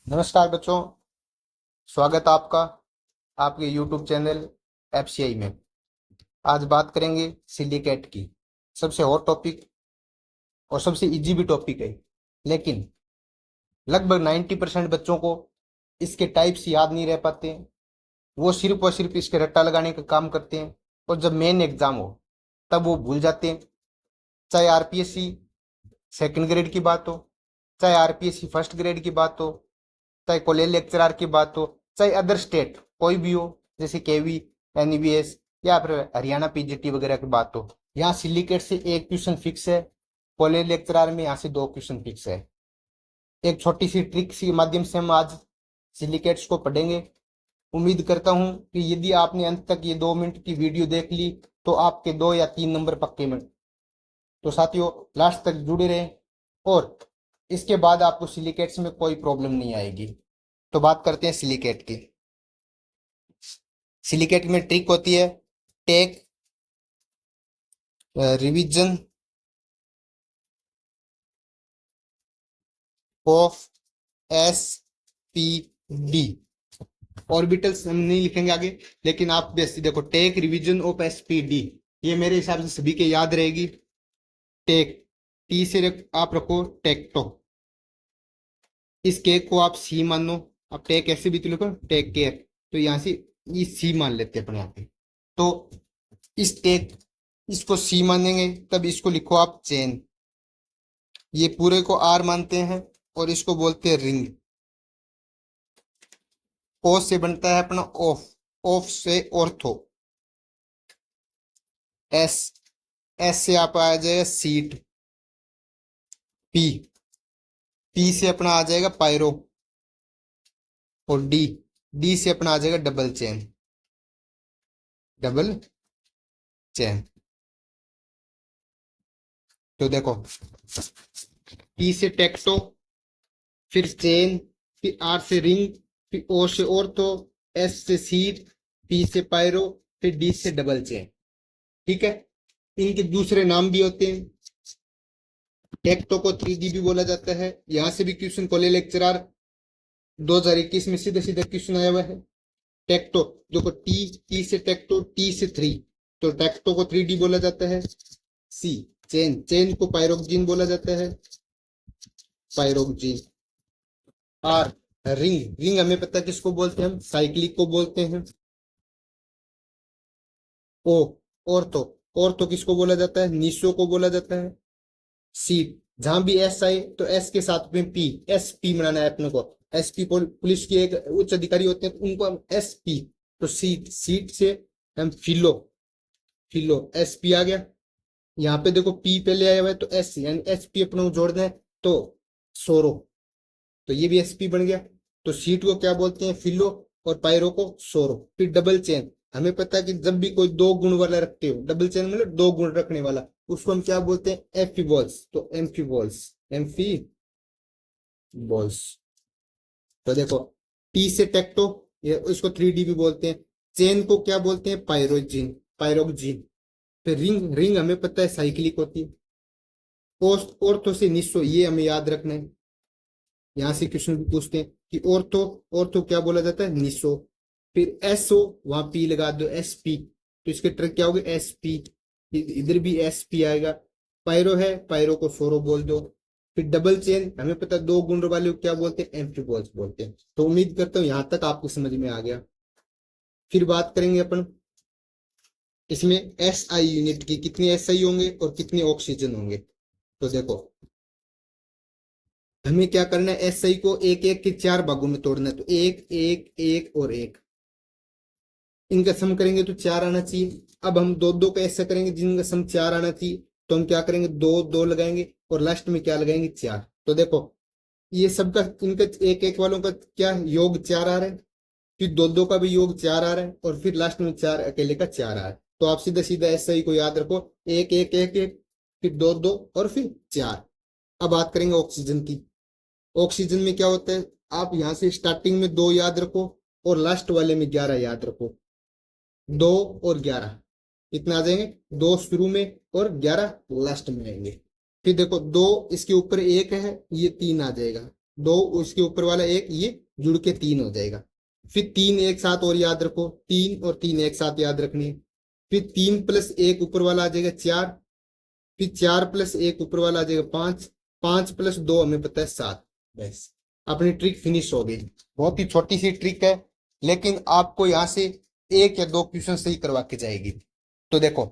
नमस्कार बच्चों, स्वागत है आपका आपके YouTube चैनल एफसीआई में। आज बात करेंगे सिलिकेट की। सबसे हॉट टॉपिक और सबसे इजी भी टॉपिक है, लेकिन लगभग 90% बच्चों को इसके टाइप्स याद नहीं रह पाते हैं। वो सिर्फ और सिर्फ इसके रट्टा लगाने का काम करते हैं और जब मेन एग्जाम हो तब वो भूल जाते हैं। चाहे आरपीएससी सेकंड ग्रेड की बात हो, चाहे आरपीएससी फर्स्ट ग्रेड की बात हो, चाहे कॉलेज लेक्चरर की बात हो, चाहे अदर स्टेट कोई भी हो, जैसे केवी, एनईवीएस या फिर हरियाणा पीजीटी वगैरह की बात हो, यहाँ सिलिकेट से एक क्वेश्चन फिक्स है। कॉलेज लेक्चरर में यहाँ से 2 क्वेश्चन फिक्स है। एक छोटी सी ट्रिक के माध्यम से हम आज सिलिकेट्स को पढ़ेंगे। उम्मीद करता हूं कि यदि आपने अंत तक ये 2 मिनट की वीडियो देख ली तो आपके 2 या 3 नंबर पक्के में। तो साथियों, लास्ट तक जुड़े रहें और इसके बाद आपको सिलिकेट्स में कोई प्रॉब्लम नहीं आएगी। तो बात करते हैं सिलिकेट की। सिलिकेट में ट्रिक होती है take revision of S P D. Orbitals हम नहीं लिखेंगे आगे, लेकिन आप बेसिक देखो, take revision of S P D, ये मेरे हिसाब से सभी के याद रहेगी। टेक, टी से आप रखो टेक्टो, इस केक को आप सी मान लो। अब टेक ऐसे भी तो लिखो टेक केयर, तो यहाँ से ये सी मान लेते हैं अपने यहाँ पे। तो इस टेक, इसको सी मानेंगे तब इसको लिखो आप चेन। ये पूरे को आर मानते हैं और इसको बोलते हैं रिंग। ओ से बनता है अपना ऑफ, ऑफ से ऑर्थो। एस, एस से आप आ जाएगा सीट। पी, पी से अपना आ जाएगा पायरो। और डी, डी से अपना आ जाएगा डबल चेन, डबल चेन। तो देखो, टी से टेक्टो, फिर चेन, फिर आर से रिंग, फिर ओ से ऑर्थो, एस से सीट, पी से पायरो, फिर डी से डबल चेन। ठीक है। इनके दूसरे नाम भी होते हैं। टेक्टो को 3D भी बोला जाता है। यहां से भी क्वेश्चन कॉलेज लेक्चरर 2021 में सीधे सीधे क्वेश्चन आया हुआ है। टेक्टो देखो, टी, टी से टेक्टो, टी से 3, तो टेक्टो को 3D बोला जाता है। सी चेन, चेन को पायरोक्सिन बोला जाता है, पायरोक्सिन। आर रिंग, रिंग हमें पता है किसको बोलते हैं, हम साइक्लिक को बोलते हैं। ओ ऑर्थो, ऑर्थो किसको बोला जाता है, निशो को बोला जाता है। सी, जहां भी एस आए तो एस के साथ में पी, एस पी बनाना है अपने को। एस पी पुलिस के एक उच्च अधिकारी होते हैं तो उनको हम एस पी। तो सीट, सीट से हम फिलो, फिलो एस पी आ गया। यहाँ पे देखो पी पहले आया हुआ है तो एस, यानी एस पी अपने को जोड़ दें तो सोरो, तो ये भी एस पी बन गया। तो सीट को क्या बोलते हैं, फिलो, और पायरो को सोरो। फिर डबल चेन, हमें पता है कि जब भी कोई 2 गुण वाला रखते हो, डबल चेन मतलब 2 गुण रखने वाला, उसको हम क्या बोलते हैं, एम्फीबॉल्स। तो एम्फीबॉल्स, एम्फीबॉल्स। तो देखो, टी से टेक्टो, ये इसको 3D भी बोलते हैं। चेन को क्या बोलते हैं, पायरोजिन, पायरोक्सिन। फिर रिंग, रिंग हमें पता है साइक्लिक होती है। ऑर्थो से निशो, ये हमें याद रखना है। यहां से क्वेश्चन भी पूछते हैं कि ऑर्थो, ऑर्थो क्या बोला जाता है, निशो। फिर एसओ, वहां पी लगा दो, एस पी, तो इसके ट्रिक क्या होगी, एस पी, इधर भी एस पी आएगा। पायरो है, पायरो को सोरो बोल दो। फिर डबल चेन, हमें पता है 2 गुण वाले को क्या बोलते हैं, एम्फीबॉल्स बोलते हैं। तो उम्मीद करता हूं यहां तक आपको समझ में आ गया। फिर बात करेंगे अपन इसमें एस आई यूनिट की, कितने एस आई होंगे और कितने ऑक्सीजन होंगे। तो देखो, हमें क्या करना है, एस आई को एक एक के 4 भागों में तोड़ना है। तो एक, एक, एक और एक, इनका सम करेंगे तो 4 आना चाहिए। अब हम दो दो का ऐसा करेंगे जिनका सम 4 आना चाहिए, तो हम क्या करेंगे, 2 2 लगाएंगे और लास्ट में क्या लगाएंगे, 4। तो देखो, ये सबका, इनका एक एक वालों का क्या योग 4 आ रहा है, फिर दो दो का भी योग 4 आ रहा है, और फिर लास्ट में 4 अकेले का 4 आ रहा है। तो आप सीधा सीधा ऐसा ही को याद रखो, एक एक एक एक, फिर दो दो और फिर 4। अब बात करेंगे ऑक्सीजन की। ऑक्सीजन में क्या होता है, आप यहां से स्टार्टिंग में 2 याद रखो और लास्ट वाले में 11 याद रखो। 2 और 11 कितना आ जाएंगे, 2 शुरू में और 11 लास्ट में आएंगे। फिर देखो, 2 इसके ऊपर 1 है, ये 3 आ जाएगा। दो, उसके ऊपर वाला एक, ये जुड़ के 3 हो जाएगा। फिर 3 एक साथ और याद रखो, 3 और 3 एक साथ याद रखनी है। फिर 3 प्लस 1 ऊपर वाला आ जाएगा 4। फिर 4 प्लस 1 ऊपर वाला आ जाएगा 5। 5 प्लस 2 हमें पता है 7। बस अपनी ट्रिक फिनिश हो गई। बहुत ही छोटी सी ट्रिक है, लेकिन आपको यहाँ से 1 या 2 क्वेश्चन सही करवा के जाएगी। तो देखो,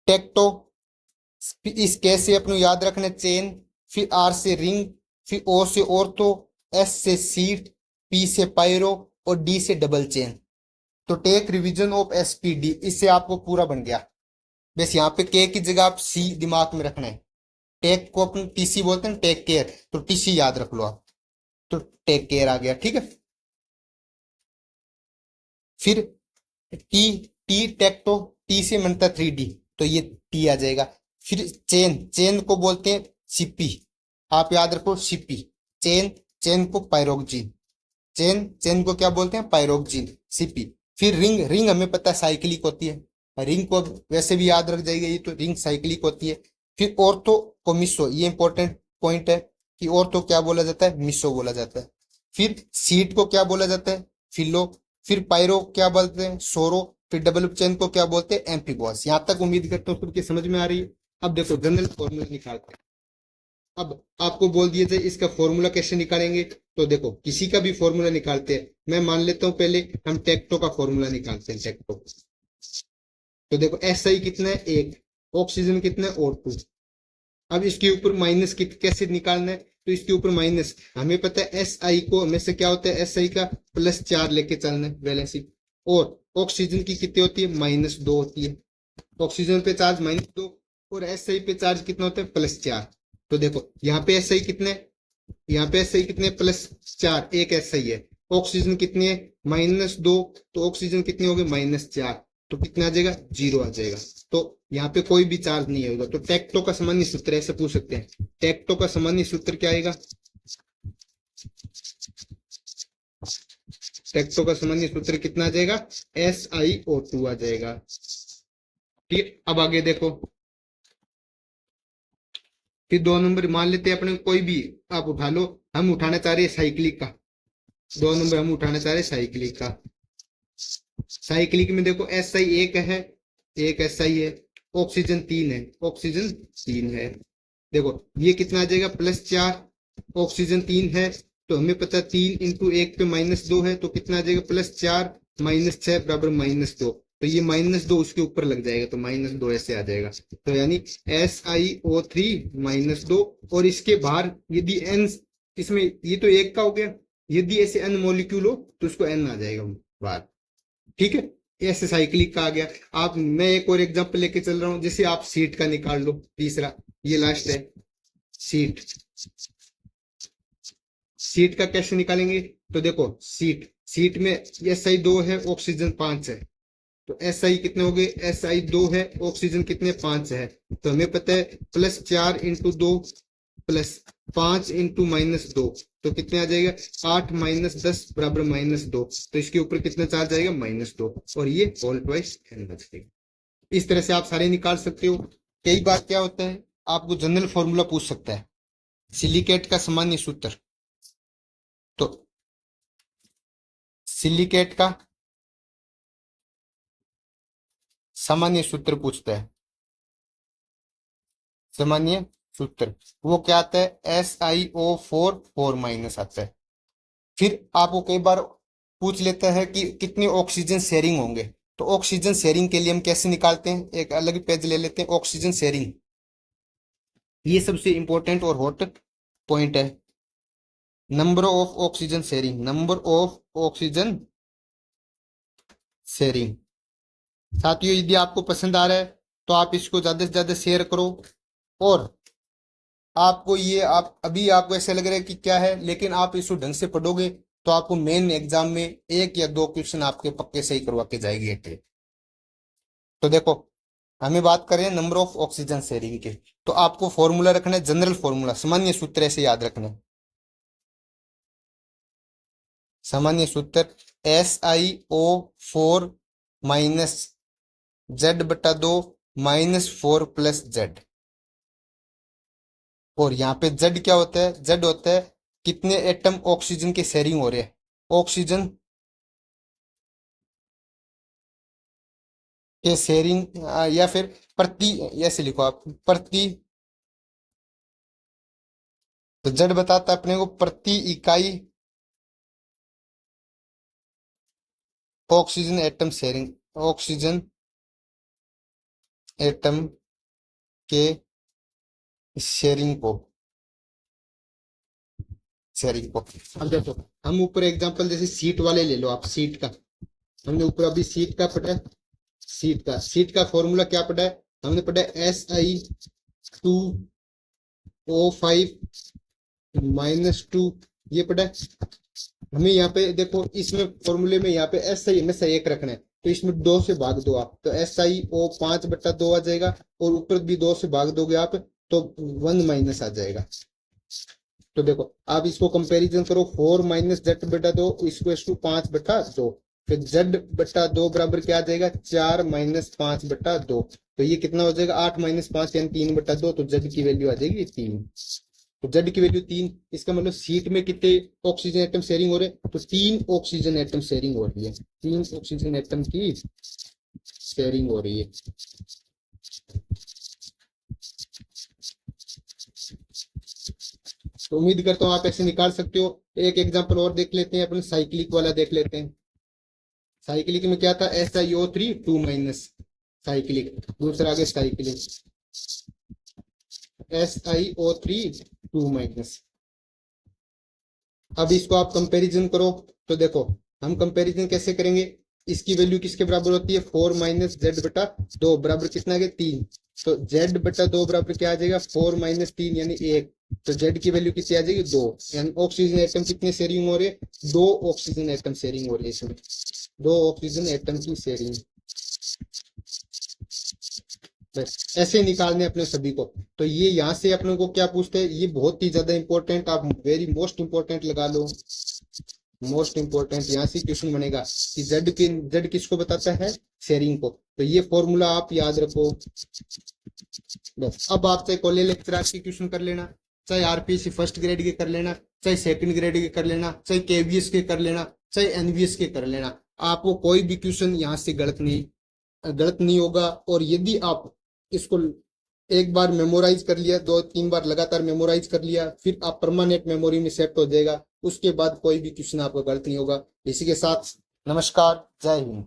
टेक्टो, इस के से अपने याद रखना चेन, फिर आर से रिंग, फिर ओ से ऑर्थो, एस से सीट, पी से पायरो और डी से डबल चेन। तो टेक रिवीजन ऑफ एसपीडी, इससे आपको पूरा बन गया। बस यहाँ पे के की जगह आप सी दिमाग में रखना है। टेक को अपन टीसी बोलते हैं, टेक केयर, तो टीसी याद रख लो आप। तो टेक केयर आ गया, ठीक है। फिर टी, टी टेक्टो, टी से बनता 3D, तो ये टी आ जाएगा। फिर चेन, चेन को बोलते हैं सीपी, आप याद रखो सीपी। चेन, चेन को पायरोक्सिन, चेन, चेन को क्या बोलते हैं, पायरोक्सिन, सीपी। फिर रिंग, रिंग हमें पता है साइक्लिक होती है, रिंग को वैसे भी याद रख जाएगा, ये तो रिंग साइक्लिक होती है। फिर ऑर्थो को मिसो, ये इंपॉर्टेंट पॉइंट है कि ऑर्थो क्या बोला जाता है, मिसो बोला जाता है। फिर सीट को क्या बोला जाता है, फिलो। फिर पायरो क्या बोलते हैं, सोरो। फिर डबल चेन को क्या बोलते हैं, एम्फीबॉस। यहां तक उम्मीद करता हूँ सबकी समझ में आ रही है। अब देखो जनरल फॉर्मूला निकालते हैं। अब आपको बोल दिया जाए इसका फॉर्मूला कैसे निकालेंगे, तो देखो किसी का भी फॉर्मूला निकालते हैं। मैं मान लेता हूं पहले हम टेक्टो का फॉर्मूला निकालते हैं, टेक्टो। तो देखो एस आई कितना है, 1। ऑक्सीजन कितना है, O2। अब इसके ऊपर माइनस कैसे निकालना है, तो इसके ऊपर माइनस, हमें पता है एस आई को हमेशा क्या होता है, एस आई का +4 लेके चलना है, वैलेंसी। और ऑक्सीजन की कितनी होती है, -2 होती है। ऑक्सीजन पे चार्ज -2 और एस आई पे चार्ज कितना होता है, +4। तो देखो यहाँ पे एस आई कितने, यहाँ पे एस आई कितने, +4, एक एस आई है। ऑक्सीजन कितनी है, -2, तो ऑक्सीजन कितनी होगी, -4, तो कितना आ जाएगा, 0 आ जाएगा। तो यहाँ पे कोई भी चार्ज नहीं होगा। तो टेक्टो का सामान्य सूत्र ऐसे पूछ सकते हैं, टेक्टो का सामान्य सूत्र क्या आएगा, टेक्टो का सामान्य सूत्र कितना आ जाएगा, SiO2 आ जाएगा। ठीक, अब आगे देखो। फिर 2 नंबर मान लेते हैं अपने, कोई भी आप उठा लो, हम उठाना चाह रहे हैं साइक्लिक का। 2 नंबर हम उठाना चाह रहे हैं साइक्लिक का। साइक्लिक में देखो एस आई 1 है, एक एस आई है। ऑक्सीजन 3 है, ऑक्सीजन 3 है। देखो ये कितना आ जाएगा, +4। ऑक्सीजन 3 है, तो हमें पता है 3 इंटू 1 पे -2 है, तो कितना आ जाएगा, +4 -6 बराबर -2। तो ये -2 उसके ऊपर लग जाएगा, तो -2 ऐसे आ जाएगा। तो यानी SiO3 -2। और इसके बाहर यदि n, इसमें ये तो 1 का हो गया, यदि ऐसे n मॉलिक्यूल हो तो उसको n आ जाएगा बाहर। ठीक है, ऐसे साइक्लिक का आ गया। आप, मैं एक और एग्जांपल लेके चल रहा हूं, जैसे आप सीट का निकाल लो, तीसरा, ये लास्ट है सीट। सीट का कैसे निकालेंगे, तो देखो सीट, सीट में SI2 है, ऑक्सीजन 5 है। तो SI कितने हो गए, SI2 है, ऑक्सीजन कितने, 5 है। तो हमें पता है +4 इंटू 2 +5 इंटू -2, तो कितने आ जाएगा, 8 -10 बराबर -2। तो इसके ऊपर कितना चार्ज आएगा, -2, और ये वोल्ट वाइज जाएगा। इस तरह से आप सारे निकाल सकते हो। कई बार क्या होता है, आपको जनरल फॉर्मूला पूछ सकता है, सिलिकेट का सामान्य सूत्र। तो सिलिकेट का सामान्य सूत्र पूछता है, सामान्य सूत्र वो क्या आता है, SiO4 आता है। फिर आपको कई बार पूछ लेता है कि कितने ऑक्सीजन शेयरिंग होंगे। तो ऑक्सीजन शेयरिंग के लिए हम कैसे निकालते हैं, एक अलग पेज ले लेते हैं, ऑक्सीजन शेयरिंग। ये सबसे इंपॉर्टेंट और हॉट पॉइंट है, number of oxygen sharing, number of oxygen sharing. साथियों यदि आपको पसंद आ रहा है तो आप इसको ज्यादा से ज्यादा शेयर करो। और आपको ये, आप अभी आपको ऐसा लग रहा है कि क्या है, लेकिन आप इसको ढंग से पढ़ोगे तो आपको मेन एग्जाम में 1 या 2 क्वेश्चन आपके पक्के सही करवा के जाएगी। तो देखो हमें बात करें नंबर ऑफ ऑक्सीजन शेयरिंग के, तो आपको फॉर्मूला रखना है, जनरल फॉर्मूला, सामान्य सूत्र ऐसे याद रखना है। सामान्य सूत्र SiO4 -Z/2 -4 + Z। और यहाँ पे Z क्या होता है, Z होता है कितने एटम ऑक्सीजन के शेयरिंग हो रहे हैं, ऑक्सीजन के शेयरिंग, या फिर प्रति, ऐसे लिखो आप, प्रति, तो जेड बताता है अपने को प्रति इकाई oxygen atom sharing, oxygen atom के शेयरिंग को, शेयरिंग को। अब देखो हम ऊपर एग्जांपल जैसे सीट वाले ले लो आप, सीट का हमने ऊपर अभी सीट का पढ़ा है, सीट का फॉर्मूला क्या पढ़ा है, हमने पढ़ा है SI2O5 - 2, ये पढ़ा है। हमें यहाँ पे देखो इसमें फॉर्मूले में यहाँ पे SI हमेशा एक रखना है, तो इसमें 2 से भाग दो आप, तो SiO5/2 आ जाएगा, और ऊपर भी 2 से भाग दोगे आप तो 1 माइनस आ जाएगा। तो देखो आप इसको कंपैरिजन करो, 4 - Z/2 = 5/2, फिर Z/2 बराबर क्या आ जाएगा, 4 - 5/2, तो ये कितना हो जाएगा, 8 - 5 यानी 3/2, तो Z की वैल्यू आ जाएगी 3। तो Z की वैल्यू 3, इसका मतलब सीट में कितने ऑक्सीजन एटम शेयरिंग हो रहे हैं, तो 3 ऑक्सीजन एटम शेयरिंग हो रही है, 3 ऑक्सीजन एटम की शेयरिंग हो रही है। तो उम्मीद करता हूँ आप ऐसे निकाल सकते हो। एक एग्जांपल और देख लेते हैं, अपन साइक्लिक वाला देख लेते हैं। साइक्लिक में क्या था, SiO3 2 साइक्लिक, दूसरा आगे साइक्लिक SiO3 2। अब इसको आप कंपैरिजन करो, तो देखो हम कंपैरिजन कैसे करेंगे, इसकी वैल्यू किसके बराबर होती है, 4 - Z/2 बराबर कितना है, 3, तो Z/2 बराबर क्या आ जाएगा, 4 - 3 यानी 1, तो Z की वैल्यू कितनी आ जाएगी, 2, यानी ऑक्सीजन एटम कितने शेयरिंग हो रहे हैं, 2 ऑक्सीजन एटम शेयरिंग हो रही है इसमें, 2 ऑक्सीजन एटम की शेयरिंग। बस ऐसे निकालने अपने सभी को। तो ये यहाँ से अपने को क्या पूछते हैं, ये बहुत ही ज्यादा इंपॉर्टेंट, आप वेरी मोस्ट इंपॉर्टेंट लगा लो, मोस्ट इंपॉर्टेंट यहाँ से क्वेश्चन बनेगा कि जेड किसको बताता है, शेयरिंग को, तो ये फॉर्मूला आप याद रखो। बस अब आप चाहे कॉलेज लेक्चर के क्वेश्चन कर लेना, चाहे आरपीएससी फर्स्ट ग्रेड के कर लेना, चाहे सेकंड ग्रेड के कर लेना, चाहे केवीएस के कर लेना, चाहे एनवीएस के कर लेना, आपको कोई भी क्वेश्चन यहाँ से गलत नहीं होगा। और यदि आप इसको एक बार मेमोराइज कर लिया, 2-3 बार लगातार मेमोराइज कर लिया, फिर आप परमानेंट मेमोरी में सेट हो जाएगा, उसके बाद कोई भी क्वेश्चन आपका गलत नहीं होगा। इसी के साथ नमस्कार, जय हिंद।